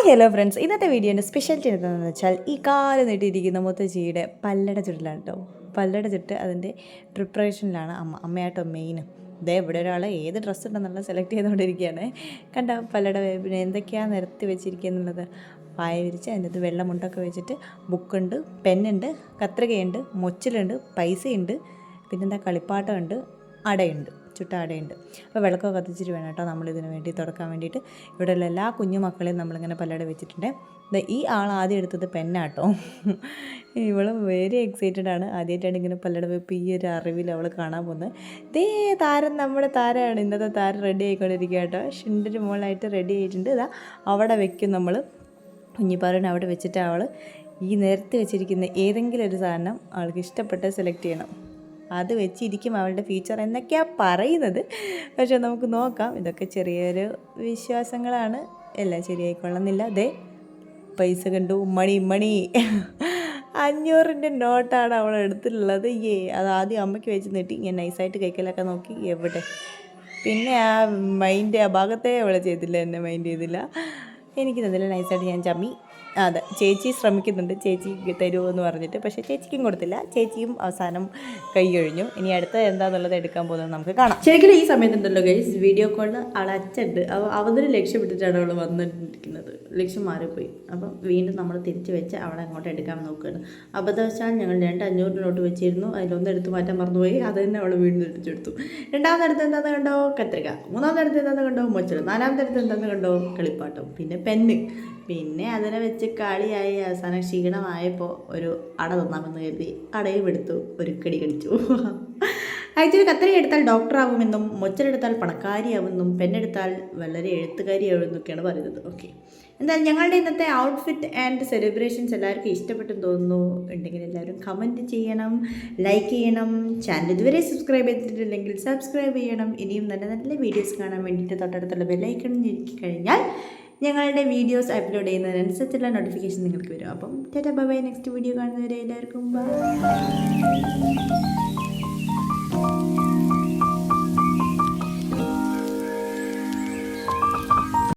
Hello friends, ഇന്നത്തെ വീഡിയോൻ്റെ speciality എന്താണെന്ന് വെച്ചാൽ ഈ കാല് നീട്ടിയിരിക്കുന്ന മുത്തശ്ശിയുടെ പല്ലട ചുട്ടിലാണ് കേട്ടോ. പല്ലട ചുട്ട് അതിൻ്റെ പ്രിപ്പറേഷനിലാണ് അമ്മയാട്ടോ മെയിൻ. ഇതേ ഇവിടെ ഒരാൾ ഏത് ഡ്രസ്സ് ഉണ്ടെന്നുള്ള സെലക്ട് ചെയ്തുകൊണ്ടിരിക്കുകയാണ്. കണ്ട പല്ലട പിന്നെ എന്തൊക്കെയാണ് നിരത്തി വെച്ചിരിക്കുക എന്നുള്ളത്. പായ വിരിച്ച് അതിൻ്റെ അത് വെള്ളമുണ്ടൊക്കെ വെച്ചിട്ട് ബുക്കുണ്ട്, പെന്നുണ്ട്, കത്രികയുണ്ട്, മൊച്ചിലുണ്ട്, പൈസയുണ്ട്, പിന്നെന്താ കളിപ്പാട്ടമുണ്ട്, അടയുണ്ട്, ചുട്ട അടയുണ്ട്. അപ്പോൾ വിളക്കൊക്കെ കത്തിച്ചിട്ട് വേണം കേട്ടോ നമ്മളിതിന് വേണ്ടി തുടക്കാൻ വേണ്ടിയിട്ട്. ഇവിടെയുള്ള എല്ലാ കുഞ്ഞു മക്കളെയും നമ്മളിങ്ങനെ പല്ലട വെച്ചിട്ടുണ്ട്. ഈ ആൾ ആദ്യം എടുത്തത് പെന്നാട്ടോ. ഇവൾ വെരി എക്സൈറ്റഡ് ആണ്. ആദ്യമായിട്ടാണ് ഇങ്ങനെ പല്ലട വെപ്പ് ഈ ഒരു അറിവിൽ അവൾ കാണാൻ പോകുന്നത്. ഇതേ താരം നമ്മുടെ താരമാണ്. ഇന്നത്തെ താരം റെഡി ആയിക്കൊണ്ടിരിക്കുക കേട്ടോ. ഷിൻഡിന് മുകളിലായിട്ട് റെഡി ആയിട്ടുണ്ട്. ഇതാ അവിടെ വെക്കും നമ്മൾ. കുഞ്ഞിപ്പാറിന് അവിടെ വെച്ചിട്ട് അവൾ ഈ നിരത്തി വെച്ചിരിക്കുന്ന ഏതെങ്കിലും ഒരു സാധനം അവൾക്ക് ഇഷ്ടപ്പെട്ട് സെലക്ട് ചെയ്യണം. അത് വെച്ചിരിക്കും അവളുടെ ഫ്യൂച്ചർ എന്നൊക്കെയാണ് പറയുന്നത്. പക്ഷെ നമുക്ക് നോക്കാം. ഇതൊക്കെ ചെറിയൊരു വിശ്വാസങ്ങളാണ്, എല്ലാം ശരിയായിക്കൊള്ളുന്നില്ല. അതെ പൈസ കണ്ടു, മണി 500 നോട്ടാണ് അവൾ എടുത്തിട്ടുള്ളത്. അത് ആദ്യം അമ്മയ്ക്ക് വെച്ച് നീട്ടി ഞാൻ നൈസായിട്ട് കൈക്കലൊക്കെ നോക്കി, എവിടെ പിന്നെ ആ ഭാഗത്തേ അവളെ ചെയ്തില്ല, എന്നെ മൈൻഡ് ചെയ്തില്ല. എനിക്ക് തന്നില്ല. നൈസായിട്ട് ഞാൻ ചമ്മി. അതെ, ചേച്ചി ശ്രമിക്കുന്നുണ്ട്, ചേച്ചി തരുമോ എന്ന് പറഞ്ഞിട്ട്. പക്ഷേ ചേച്ചിക്കും കൊടുത്തില്ല. ചേച്ചിയും അവസാനം കൈ കഴിഞ്ഞു. ഇനി അടുത്ത എന്താണെന്നുള്ളത് എടുക്കാൻ പോകുന്നത് നമുക്ക് കാണാം. ശരിക്കും ഈ സമയത്തുണ്ടല്ലോ ഗൈസ്, വീഡിയോ കോളിൽ അവളെ അച്ഛണ്ട്. അവതിന് ലക്ഷ്യമിട്ടിട്ടാണ് അവൾ വന്നിരിക്കുന്നത്. ലക്ഷ്യം മാറിപ്പോയി. അപ്പം വീണ്ടും നമ്മൾ തിരിച്ച് വെച്ച് അവളെ അങ്ങോട്ട് എടുക്കാൻ നോക്കുകയാണ്. അബദ്ധവശാൽ ഞങ്ങൾ 500 നോട്ട് വെച്ചിരുന്നു. അതിലൊന്ന് എടുത്ത് മാറ്റാൻ മറന്നുപോയി. അത് തന്നെ അവൾ വീണ്ടും തിരിച്ചെടുത്തു. രണ്ടാമതെടുത്ത് എന്താണെന്ന് കണ്ടോ കത്രിക, മൂന്നാമതെടുത്ത് എന്താണെന്ന് കണ്ടോ മൊച്ചൽ, നാലാമതെടുത്ത് എന്താണെന്ന് കണ്ടോ കളിപ്പാട്ടം, പിന്നെ പെന്ന്. പിന്നെ അതിനെ വെച്ച് കളിയായി അവസാനം ക്ഷീണമായപ്പോൾ ഒരു അട തന്നാമെന്ന് കരുതി അടയും എടുത്തു, ഒരു കടി കടിച്ചു. ആക്ച്വലി കത്രിക എടുത്താൽ ഡോക്ടറാവുമെന്നും മൊച്ചലെടുത്താൽ പണക്കാരിയാവുമെന്നും പെണ്ണെടുത്താൽ വളരെ എഴുത്തുകാരിയാവുമെന്നൊക്കെയാണ് പറയുന്നത്. ഓക്കെ, എന്തായാലും ഞങ്ങളുടെ ഇന്നത്തെ ഔട്ട്ഫിറ്റ് ആൻഡ് സെലിബ്രേഷൻസ് എല്ലാവർക്കും ഇഷ്ടപ്പെട്ടെന്ന് തോന്നുന്നു. ഉണ്ടെങ്കിൽ എല്ലാവരും കമൻറ്റ് ചെയ്യണം, ലൈക്ക് ചെയ്യണം. ചാനൽ ഇതുവരെ സബ്സ്ക്രൈബ് ചെയ്തിട്ടില്ലെങ്കിൽ സബ്സ്ക്രൈബ് ചെയ്യണം. ഇനിയും നല്ല നല്ല വീഡിയോസ് കാണാൻ വേണ്ടിയിട്ട് തൊട്ടടുത്തുള്ള ബെല്ലൈക്കൺ ഞെക്കി കഴിഞ്ഞാൽ ഞങ്ങളുടെ വീഡിയോസ് അപ്ലോഡ് ചെയ്യുന്നതിനനുസരിച്ചുള്ള നോട്ടിഫിക്കേഷൻ നിങ്ങൾക്ക് വരും. അപ്പം tata bye bye. Next video കാണുന്നവരെ എല്ലാവർക്കും ബൈ.